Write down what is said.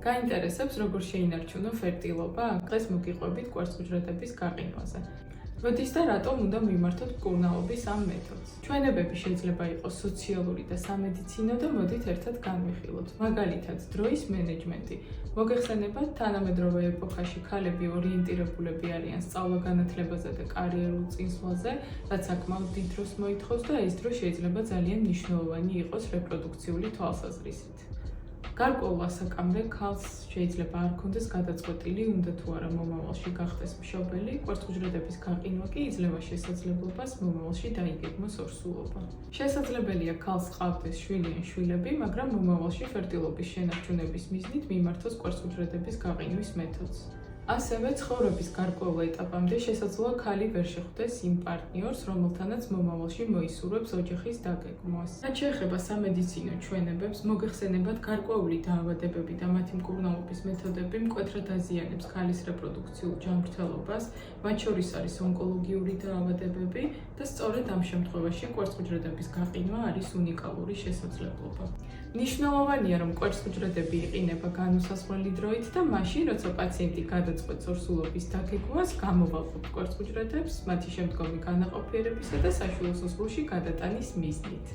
გაინტერესებს, როგორ შეინარჩუნო ფერტილობა? დღეს მოგიყვებით კვერცხუჯრედების გაყინვაზე. როდის და რატომ უნდა მიმართოთ მკურნალობის ამ მეთოდს? ჩვენებები შეიძლება იყოს სოციალური და სამედიცინო და მოდით ერთად განვიხილოთ. მაგალითად, დროის მენეჯმენტი. მოგეხსენებათ, თანამედროვე ეპოქაში ქალები ორიენტირებულები არიან სწავლა-განათლებაზე და კარიერულ წინსვლაზე, რაც საკმაოდ დიდ დროს მოითხოვს და ეს დრო შეიძლება ძალიან მნიშვნელოვანი იყოს რეპროდუქციული თვალსაზრისით. გარკვეულ ასაკამდე ქალს შეიძლება არ ქონდეს გადაწყვეტილი, უნდა თუ არა მომავალში გახდეს მშობელი, კვერცხუჯრედების გაყინვა კი იძლევა შესაძლებლობას მომავალში დაიგეგმოს ორსულობა. შესაძლებელია ქალს ჰყავდეს შვილი ან შვილები, მაგრამ მომავალში ფერტილობის შენარჩუნების მიზნით მიმართოს კვერცხუჯრედების გაყინვის მეთოდს. ასევე ცხოვრების გარკვეულ ეტაპამდე შესაძლოა ქალი ვერ შეხვდეს იმ პარტნიორს, რომელთანაც მომავალში მოისურვებს ოჯახის დაგეგმვას. რაც შეეხება სამედიცინო ჩვენებებს, მოგეხსენებათ, გარკვეული დაავადებები და მათი მკურნალობის მეთოდები მკვეთრად აზიანებს ქალის რეპროდუქციულ ჯანმრთელობას, მათ შორის არის ონკოლოგიური დაავადებები და სწორედ ამ შემთხვევაში კვერცხუჯრედების გაყინვა არის უნიკალური შესაძლებლობა. მნიშვნელოვანია, რომ კვერცხუჯრედები იყინება განუსაზღვრელი დროით და მაშინ, როცა პაციენტი გადაწყვეტს ორსულობის დაგეგმვას, გამოვაყოთ კვერცხუჯრედებს მათი შემდგომი განაყოფიერებისა და საშუალო სისხლში გადატანის მიზნით.